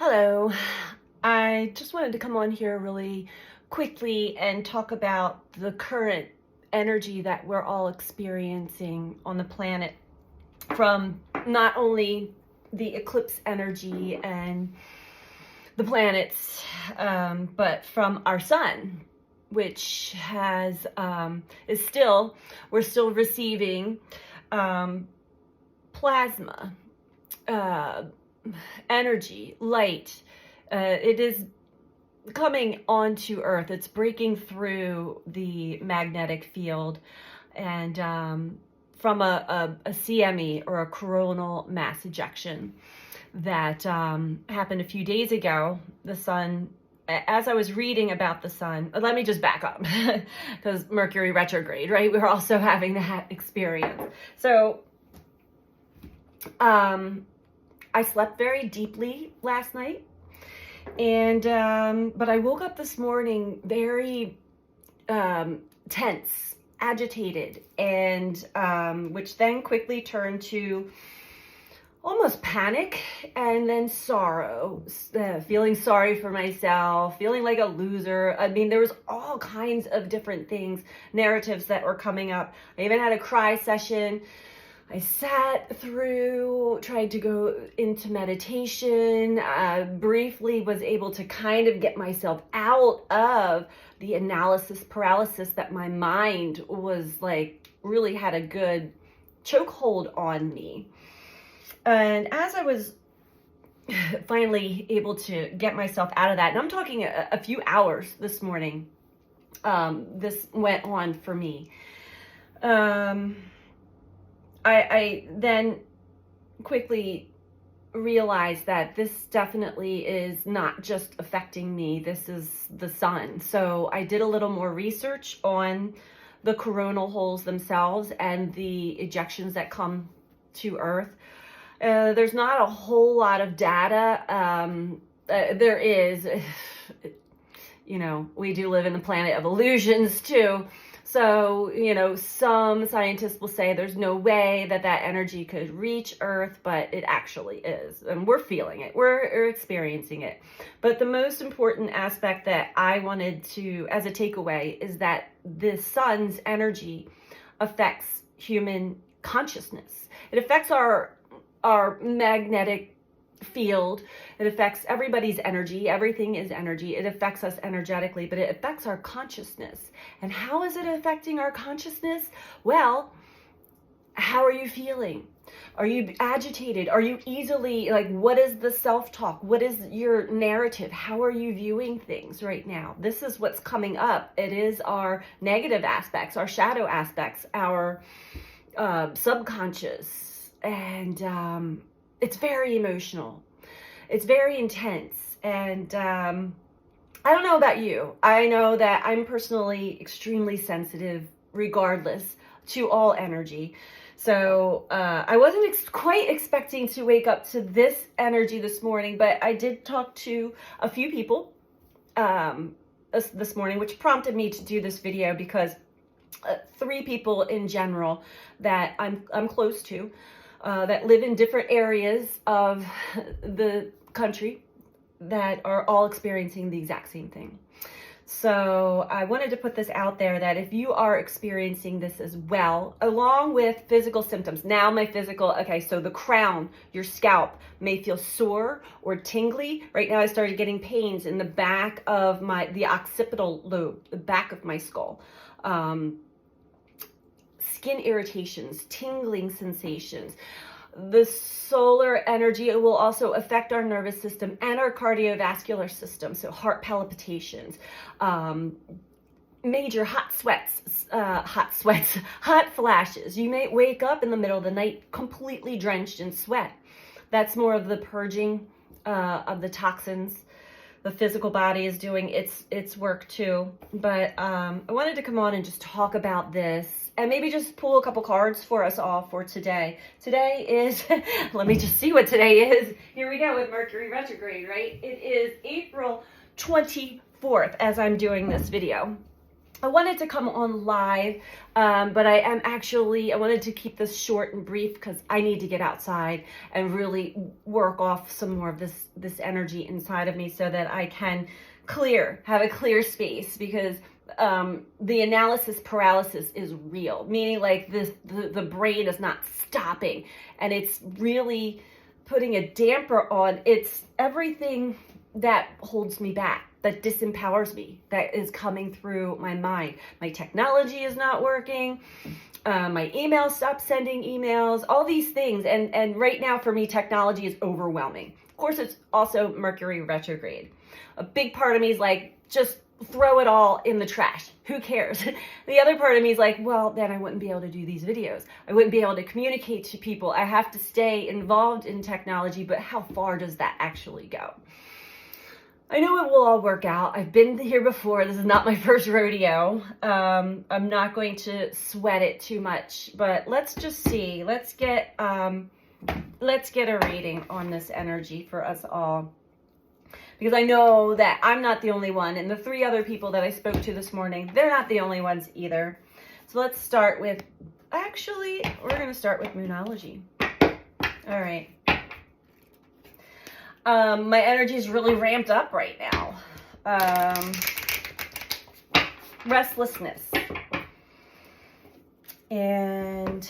Hello. I just wanted to come on here really quickly and talk about the current energy that we're all experiencing on the planet from not only the eclipse energy and the planets, but from our sun, which we're still receiving plasma, uh, energy, light. It is coming onto Earth. It's breaking through the magnetic field, and from a CME, or a coronal mass ejection, that happened a few days ago. The sun, as I was reading about the sun, let me just back up because Mercury retrograde, right? We're also having that experience. So, I slept very deeply last night, and but I woke up this morning very tense, agitated, and which then quickly turned to almost panic, and then sorrow, feeling sorry for myself, feeling like a loser. I mean, there was all kinds of different things, narratives that were coming up. I even had a cry session. I sat through, tried to go into meditation, briefly was able to kind of get myself out of the analysis paralysis that my mind was like, really had a good chokehold on me. And as I was finally able to get myself out of that, and I'm talking a few hours this morning, this went on for me. I then quickly realized that this definitely is not just affecting me. This is the sun. So I did a little more research on the coronal holes themselves and the ejections that come to Earth. There's not a whole lot of data. There is, we do live in the planet of illusions too. So, some scientists will say there's no way that energy could reach Earth, but it actually is. And we're feeling it. We're experiencing it. But the most important aspect that I wanted to, as a takeaway, is that the sun's energy affects human consciousness. It affects our magnetic field. It affects everybody's energy. Everything is energy. It affects us energetically, but it affects our consciousness. And how is it affecting our consciousness? Well, how are you feeling? Are you agitated? Are you easily, what is the self-talk? What is your narrative? How are you viewing things right now? This is what's coming up. It is our negative aspects, our shadow aspects, our subconscious. And it's very emotional. It's very intense. And I don't know about you. I know that I'm personally extremely sensitive, regardless, to all energy. So I wasn't quite expecting to wake up to this energy this morning, but I did talk to a few people this morning, which prompted me to do this video because 3 people in general that I'm close to, that live in different areas of the country, that are all experiencing the exact same thing. So I wanted to put this out there that if you are experiencing this as well, along with physical symptoms. Now my physical, okay, so the crown, your scalp may feel sore or tingly. Right now I started getting pains in the back of the occipital lobe, the back of my skull. Skin irritations, tingling sensations. The solar energy, it will also affect our nervous system and our cardiovascular system. So heart palpitations, major hot flashes. You may wake up in the middle of the night completely drenched in sweat. That's more of the purging of the toxins. The physical body is doing its work too. But I wanted to come on and just talk about this, and maybe just pull a couple cards for us all for today. Today is, let me just see what today is. Here we go with Mercury retrograde, right? It is April 24th as I'm doing this video. I wanted to come on live, but I wanted to keep this short and brief because I need to get outside and really work off some more of this energy inside of me so that I can have a clear space, because the analysis paralysis is real, meaning like the brain is not stopping, and it's really putting a damper on everything that holds me back, that disempowers me, that is coming through my mind. My technology is not working. My emails stop sending emails, all these things. And right now for me, technology is overwhelming. Of course, it's also Mercury retrograde. A big part of me is like, just throw it all in the trash. Who cares? The other part of me is like, well, then I wouldn't be able to do these videos. I wouldn't be able to communicate to people. I have to stay involved in technology, but how far does that actually go? I know it will all work out. I've been here before. This is not my first rodeo. I'm not going to sweat it too much, but let's just see. Let's get a reading on this energy for us all, because I know that I'm not the only one, and the 3 other people that I spoke to this morning, they're not the only ones either. So let's start with, actually, we're going to start with Moonology. All right. My energy is really ramped up right now. Restlessness. And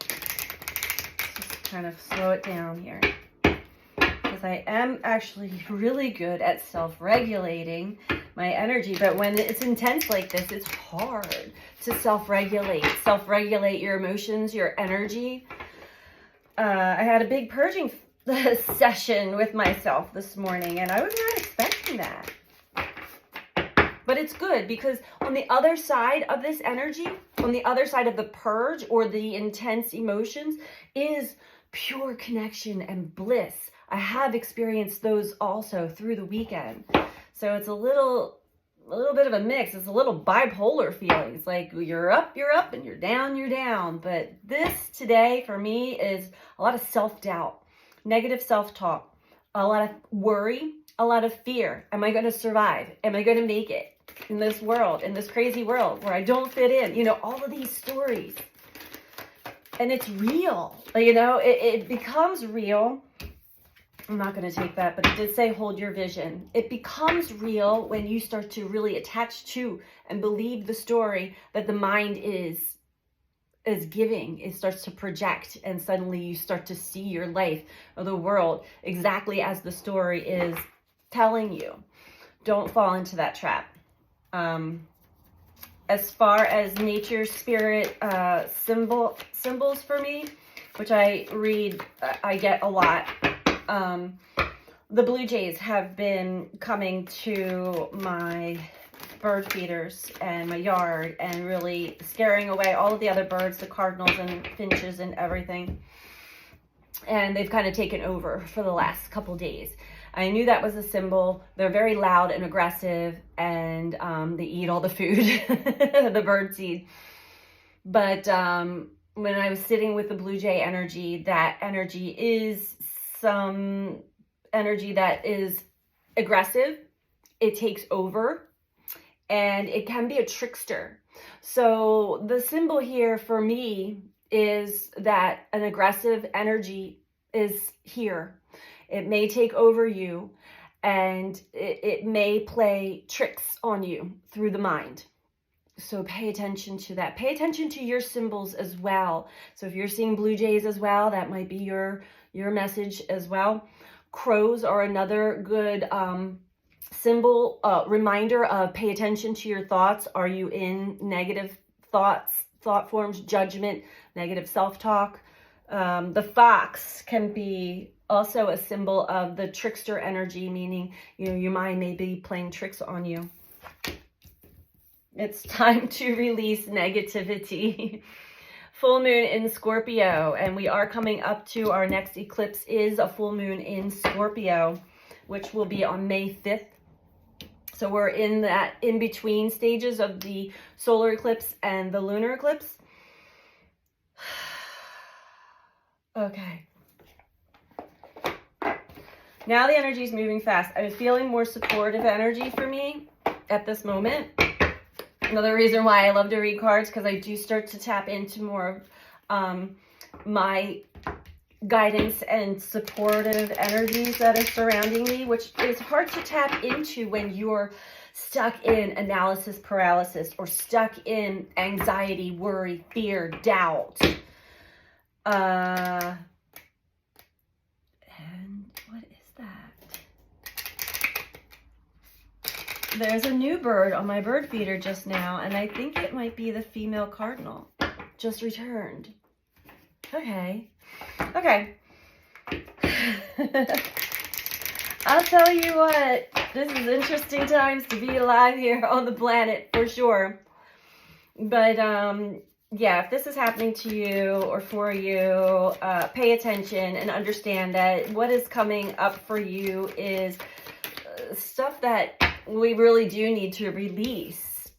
just kind of slow it down here, because I am actually really good at self-regulating my energy, but when it's intense like this, it's hard to self-regulate your emotions, your energy. I had a big purging session with myself this morning, and I was not expecting that. But it's good, because on the other side of this energy, on the other side of the purge or the intense emotions, is pure connection and bliss. I have experienced those also through the weekend. So it's a little bit of a mix. It's a little bipolar feeling. It's like you're up, and you're down. But this today for me is a lot of self-doubt, negative self-talk, a lot of worry, a lot of fear. Am I going to survive? Am I going to make it in this world, in this crazy world where I don't fit in? You know, all of these stories. And it's real. You know, it becomes real. I'm not going to take that, but it did say hold your vision. It becomes real when you start to really attach to and believe the story that the mind is giving. It starts to project, and suddenly you start to see your life or the world exactly as the story is telling you. Don't fall into that trap. As far as nature, spirit, symbols for me, which I read, I get a lot. The blue jays have been coming to my bird feeders and my yard and really scaring away all of the other birds, the cardinals and finches and everything. And they've kind of taken over for the last couple days. I knew that was a symbol. They're very loud and aggressive, and they eat all the food, the bird seed. But when I was sitting with the blue jay energy, that energy is some energy that is aggressive. It takes over. And it can be a trickster. So the symbol here for me is that an aggressive energy is here. It may take over you, and it may play tricks on you through the mind. So pay attention to that. Pay attention to your symbols as well. So if you're seeing blue jays as well, that might be your message as well. Crows are another good symbol, reminder of pay attention to your thoughts. Are you in negative thoughts, thought forms, judgment, negative self-talk? The fox can be also a symbol of the trickster energy, meaning, you know, your mind may be playing tricks on you. It's time to release negativity. Full moon in Scorpio, and we are coming up to our next eclipse is a full moon in Scorpio, which will be on May 5th. So we're in that in-between stages of the solar eclipse and the lunar eclipse. Okay. Now the energy is moving fast. I'm feeling more supportive energy for me at this moment. Another reason why I love to read cards, because I do start to tap into more of my guidance and supportive energies that are surrounding me, which is hard to tap into when you're stuck in analysis paralysis or stuck in anxiety, worry, fear, doubt. And what is that? There's a new bird on my bird feeder just now, and I think it might be the female cardinal. Just returned. Okay. Okay. I'll tell you what, this is interesting times to be alive here on the planet, for sure. But, yeah, if this is happening to you or for you, pay attention and understand that what is coming up for you is stuff that we really do need to release.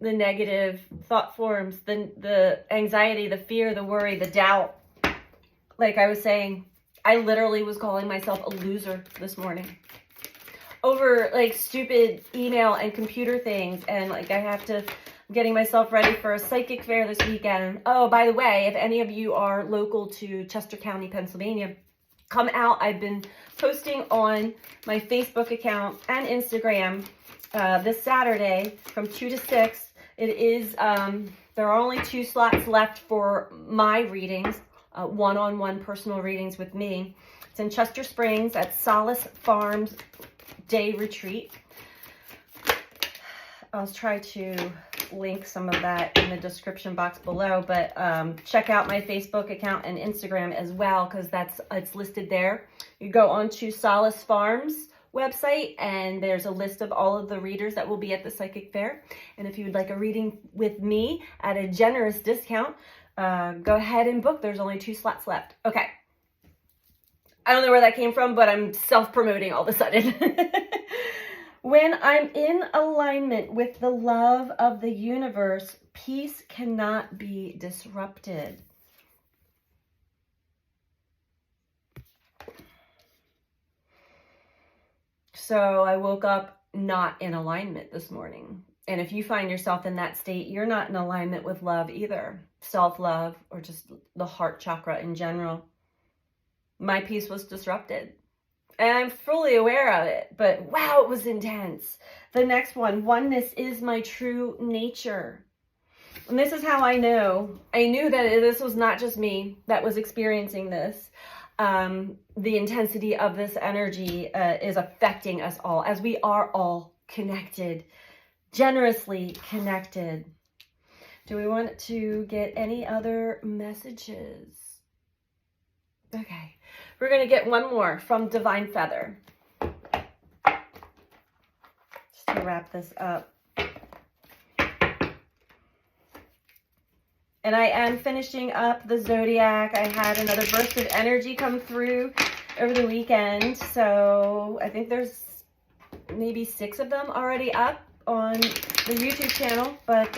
The negative thought forms, the anxiety, the fear, the worry, the doubt. Like I was saying, I literally was calling myself a loser this morning over like stupid email and computer things. And like I'm getting myself ready for a psychic fair this weekend. Oh, by the way, if any of you are local to Chester County, Pennsylvania, come out. I've been posting on my Facebook account and Instagram this Saturday from 2 to 6. It is, there are only 2 slots left for my readings. One-on-one personal readings with me. It's in Chester Springs at Solace Farms Day Retreat. I'll try to link some of that in the description box below, but check out my Facebook account and Instagram as well, because it's listed there. You go on to Solace Farms website, and there's a list of all of the readers that will be at the psychic fair. And if you would like a reading with me at a generous discount, go ahead and book. There's only 2 slots left. Okay. I don't know where that came from, but I'm self-promoting all of a sudden. When I'm in alignment with the love of the universe, peace cannot be disrupted. So I woke up not in alignment this morning. And if you find yourself in that state, you're not in alignment with love either. Self-love or just the heart chakra in general. My peace was disrupted. And I'm fully aware of it. But wow, it was intense. The next one, oneness is my true nature. And this is how I know. I knew that this was not just me that was experiencing this. The intensity of this energy is affecting us all, as we are all connected. Generously connected. Do we want to get any other messages? Okay, we're going to get one more from Divine Feather. Just to wrap this up. And I am finishing up the Zodiac. I had another burst of energy come through over the weekend. So I think there's maybe 6 of them already up on the YouTube channel, but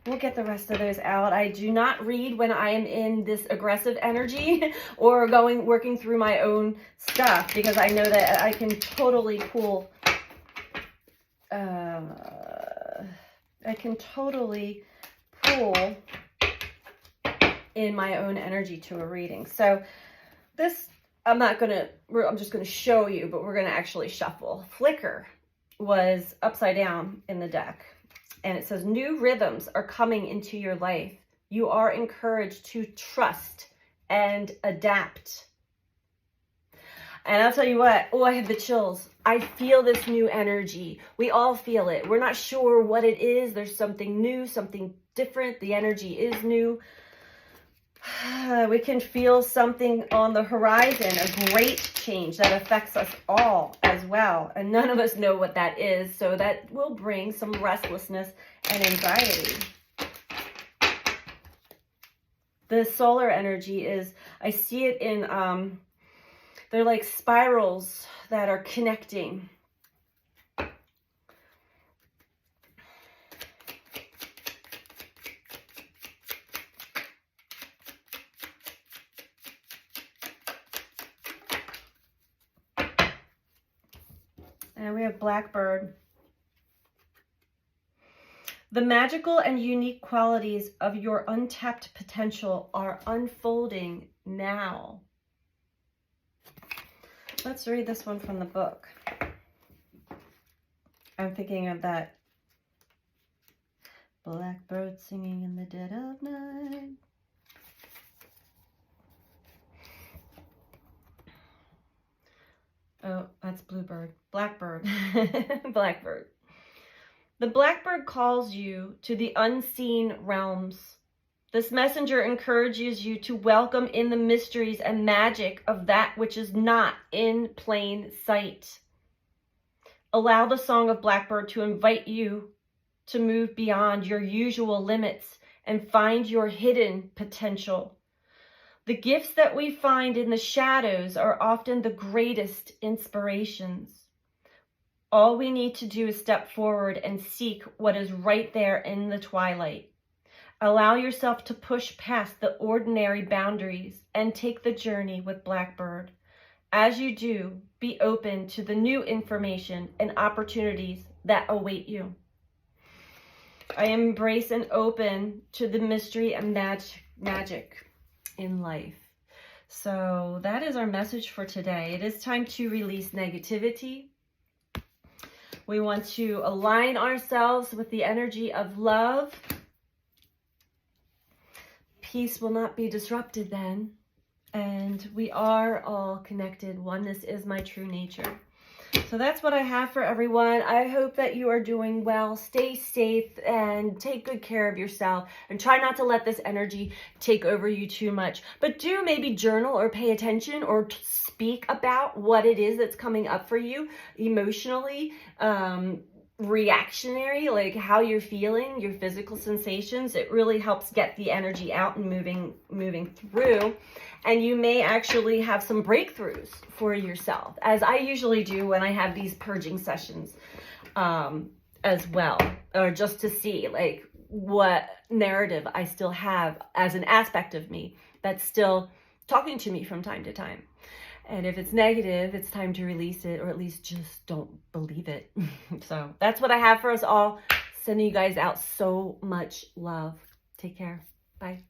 we'll get the rest of those out. I do not read when I am in this aggressive energy or working through my own stuff, because I know that I can totally pull in my own energy to a reading. So this, I'm just going to show you, but we're going to actually shuffle. Flicker was upside down in the deck, and it says new rhythms are coming into your life. You are encouraged to trust and adapt. And I'll tell you what, oh, I have the chills. I feel this new energy. We all feel it. We're not sure what it is. There's something new, something different. The energy is new. We can feel something on the horizon, a great change that affects us all as well. And none of us know what that is. So that will bring some restlessness and anxiety. The solar energy is, I see it in, they're like spirals that are connecting. And we have Blackbird. The magical and unique qualities of your untapped potential are unfolding now. Let's read this one from the book. I'm thinking of that blackbird singing in the dead of night. Oh, that's bluebird. Blackbird. Blackbird. The blackbird calls you to the unseen realms. This messenger encourages you to welcome in the mysteries and magic of that which is not in plain sight. Allow the song of blackbird to invite you to move beyond your usual limits and find your hidden potential. The gifts that we find in the shadows are often the greatest inspirations. All we need to do is step forward and seek what is right there in the twilight. Allow yourself to push past the ordinary boundaries and take the journey with Blackbird. As you do, be open to the new information and opportunities that await you. I embrace and open to the mystery and magic in life. So that is our message for today. It is time to release negativity. We want to align ourselves with the energy of love. Peace will not be disrupted then. And we are all connected. Oneness is my true nature. So that's what I have for everyone. I hope that you are doing well. Stay safe and take good care of yourself. And try not to let this energy take over you too much. But do maybe journal or pay attention or speak about what it is that's coming up for you emotionally, reactionary, like how you're feeling, your physical sensations. It really helps get the energy out and moving through. And you may actually have some breakthroughs for yourself, as I usually do when I have these purging sessions as well, or just to see like what narrative I still have as an aspect of me that's still talking to me from time to time. And if it's negative, it's time to release it, or at least just don't believe it. So that's what I have for us all. Sending you guys out so much love. Take care. Bye.